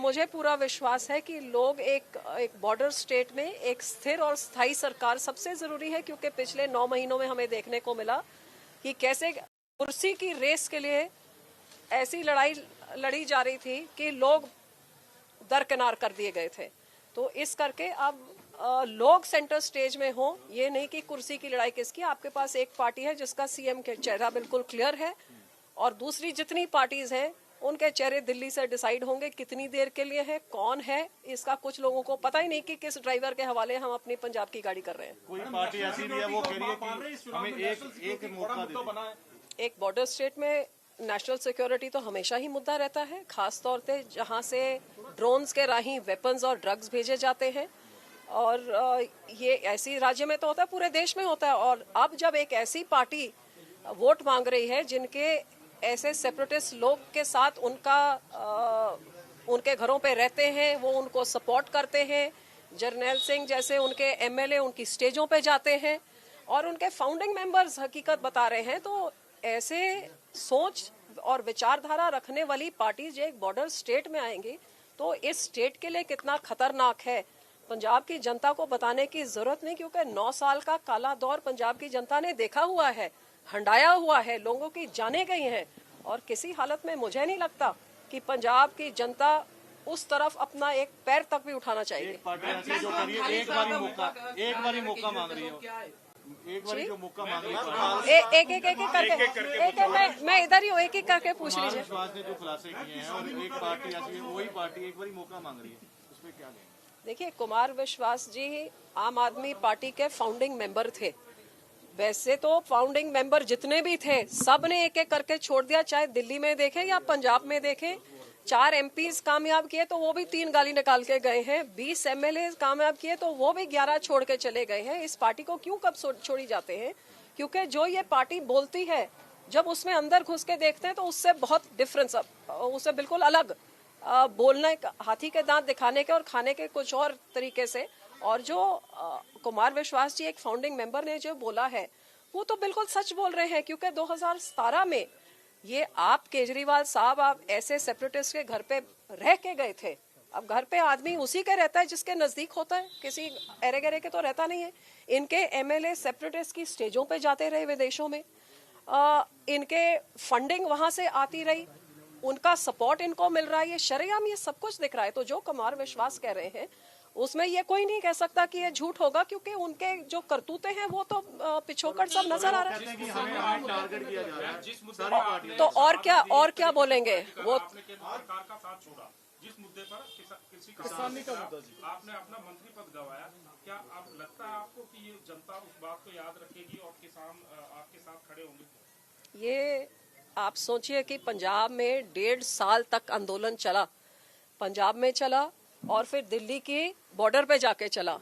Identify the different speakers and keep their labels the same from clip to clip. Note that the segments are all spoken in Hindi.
Speaker 1: मुझे पूरा विश्वास है कि लोग एक बॉर्डर स्टेट में एक स्थिर और स्थायी सरकार सबसे जरूरी है, क्योंकि पिछले 9 महीनों में हमें देखने को मिला कि कैसे कुर्सी की रेस के लिए ऐसी लड़ाई लड़ी जा रही थी कि लोग दरकिनार कर दिए गए थे। तो इस करके अब लोग सेंटर स्टेज में हो, ये नहीं कि कुर्सी की लड़ाई किसकी। आपके पास एक पार्टी है जिसका सीएम के चेहरा बिल्कुल क्लियर है, और दूसरी जितनी पार्टीज हैं उनके चेहरे दिल्ली से डिसाइड होंगे कितनी देर के लिए है, कौन है। इसका कुछ लोगों को पता ही नहीं कि किस ड्राइवर के हवाले हम अपनी पंजाब की गाड़ी कर रहे हैं।
Speaker 2: कोई पार्टी ऐसी भी है वो कह रही है कि हमें एक मौका दे।
Speaker 1: एक बॉर्डर स्टेट में नेशनल सिक्योरिटी तो हमेशा ही मुद्दा रहता है, खास तौर पे जहां से ड्रोन्स के राही वेपन्स और ड्रग्स भेजे जाते हैं। और ये ऐसी राज्य में तो होता है, पूरे देश में होता है। और अब जब एक ऐसी पार्टी वोट मांग रही है जिनके ऐसे सेपरेटिस्ट लोग के साथ उनके घरों पे रहते हैं, वो उनको सपोर्ट करते हैं, जर्नैल सिंह जैसे उनके एमएलए उनकी स्टेजों पे जाते हैं और उनके फाउंडिंग मेंबर्स हकीकत बता रहे हैं, तो ऐसे सोच और विचारधारा रखने वाली पार्टी जो एक बॉर्डर स्टेट में आएंगी तो इस स्टेट के लिए कितना खतरनाक है पंजाब की जनता को बताने की जरूरत नहीं, क्योंकि 9 साल का काला दौर पंजाब की जनता ने देखा हुआ है, हंडाया हुआ है, लोगों की जाने गई हैं। और किसी हालत में मुझे नहीं लगता कि पंजाब की जनता उस तरफ अपना एक पैर तक भी उठाना चाहिए।
Speaker 2: एक पार्टी जो करिए एक बारी मौका मांग रही है, एक बारी जो मौका मांग रही है,
Speaker 1: एक करके मैं इधर ही हूँ, एक करके पूछ लीजिए।
Speaker 2: विश्वास ने जो खुलासे किए हैं और एक पार्टी ऐसी है, वही पार्टी एक बारी मौका मांग रही है, उसमें क्या लेंगे?
Speaker 1: देखिए, कुमार विश्वास जी आम आदमी पार्टी के फाउंडिंग मेंबर थे। वैसे तो फाउंडिंग मेंबर जितने भी थे सब ने एक एक करके छोड़ दिया, चाहे दिल्ली में देखें या पंजाब में देखें। 4 एमपीज कामयाब किए तो वो भी 3 गाली निकाल के गए हैं, 20 एमएलए कामयाब किए तो वो भी 11 छोड़ के चले गए हैं। इस पार्टी को क्यों कब छोड़ी जाते हैं? क्योंकि जो ये पार्टी बोलती है जब उसमें अंदर घुस के देखते हैं तो उससे बहुत डिफरेंस, उससे बिल्कुल अलग बोलने, हाथी के दांत दिखाने के और खाने के कुछ और तरीके से। और जो कुमार विश्वास जी एक फाउंडिंग मेंबर ने जो बोला है वो तो बिल्कुल सच बोल रहे हैं, क्योंकि 2017 में ये आप केजरीवाल साहब आप ऐसे सेपरेटिस्ट के घर पे रह के गए थे। अब घर पे आदमी उसी के रहता है जिसके नजदीक होता है, किसी एरे गरे के तो रहता नहीं है। इनके एमएलए सेपरेटिस्ट की स्टेजों पे जाते रहे विदेशों में, इनके फंडिंग वहां से आती रही, उनका सपोर्ट इनको मिल रहा है, ये शरेआम ये सब कुछ दिख रहा है। तो जो कुमार विश्वास कह रहे हैं उसमें ये कोई नहीं कह सकता कि ये झूठ होगा, क्योंकि उनके जो करतूते हैं वो तो पिछोकर सब नजर आ रहा है। तो और क्या बोलेंगे वो?
Speaker 3: जिस मुद्दे पर किसानी का मुद्दा जी, आपने अपना मंत्री पद गंवाया, क्या आप लगता है आपको कि ये जनता उस बात को याद रखेगी और किसान आपके साथ खड़े होंगे?
Speaker 1: ये आप सोचिए कि पंजाब में 1.5 साल तक आंदोलन चला, पंजाब में चला और फिर दिल्ली की बॉर्डर पे जाके चला,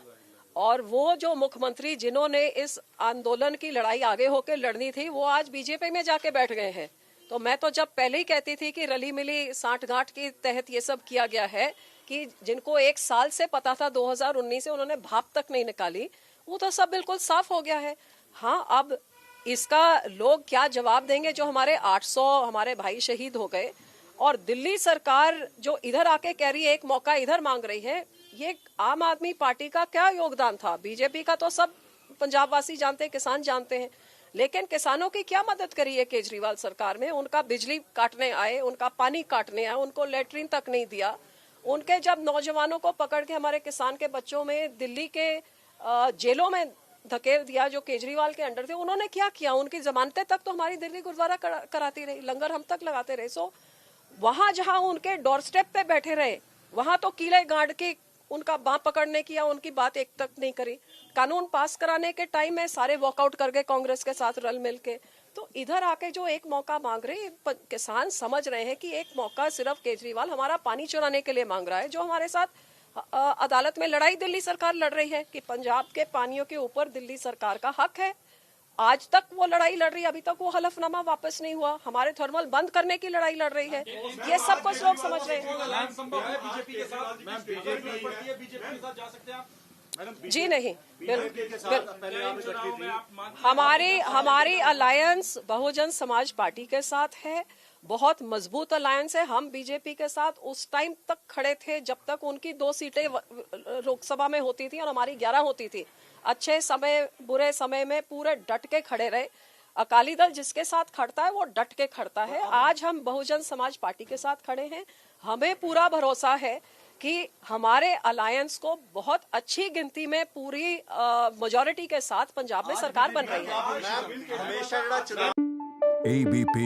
Speaker 1: और वो जो मुख्यमंत्री जिन्होंने इस आंदोलन की लड़ाई आगे होकर लड़नी थी वो आज बीजेपी में जाके बैठ गए हैं। तो मैं तो जब पहले ही कहती थी कि रली मिली सांठगांठ के तहत ये सब किया गया है, कि जिनको 1 साल से पता था 2019 से उन्होंने भाप तक नहीं निकाली, वो तो सब बिल्कुल साफ हो गया है। हाँ, अब इसका लोग क्या जवाब देंगे? जो हमारे 800 हमारे भाई शहीद हो गए और दिल्ली सरकार जो इधर आके कह रही है एक मौका इधर मांग रही है, ये आम आदमी पार्टी का क्या योगदान था? बीजेपी का तो सब पंजाब वासी जानते हैं, किसान जानते हैं, लेकिन किसानों की क्या मदद करी है केजरीवाल सरकार में? उनका बिजली काटने आए, उनका पानी काटने आए, उनको लेटरिन तक नहीं दिया। उनके जब नौजवानों को पकड़ के हमारे किसान के बच्चों में दिल्ली के जेलों में धकेल दिया जो केजरीवाल के अंडर थे, उन्होंने क्या किया? उनकी जमानतें तक तो हमारी दिल्ली गुरुद्वारा कराती रही, लंगर हम तक लगाते रहे। सो वहां जहां उनके डोर स्टेप पे बैठे रहे, वहां तो कीले गाड़ के उनका बाँ पकड़ने की या उनकी बात एक तक नहीं करी। कानून पास कराने के टाइम में सारे वॉकआउट कर गए कांग्रेस के साथ रल मिल के। तो इधर आके जो एक मौका मांग रहे, किसान समझ रहे हैं कि एक मौका सिर्फ केजरीवाल हमारा पानी चुराने के लिए मांग रहा है। जो हमारे साथ अदालत में लड़ाई दिल्ली सरकार लड़ रही है कि पंजाब के पानियों के ऊपर दिल्ली सरकार का हक है, आज तक वो लड़ाई लड़ रही है, अभी तक वो हलफनामा वापस नहीं हुआ। हमारे थर्मल बंद करने की लड़ाई लड़ रही है, ये सब कुछ लोग समझ रहे हैं। जी नहीं, हमारी अलायंस बहुजन समाज पार्टी के साथ है बहुत मजबूत अलायंस है। हम बीजेपी के साथ उस टाइम तक खड़े थे जब तक उनकी 2 सीटें लोकसभा में होती थी और हमारी 11 होती थी। अच्छे समय बुरे समय में पूरे डट के खड़े रहे। अकाली दल जिसके साथ खड़ता है वो डट के खड़ता है। आज हम बहुजन समाज पार्टी के साथ खड़े हैं। हमें पूरा भरोसा है कि हमारे अलायंस को बहुत अच्छी गिनती में पूरी मेजॉरिटी के साथ पंजाब में सरकार बन रही है।
Speaker 4: ABP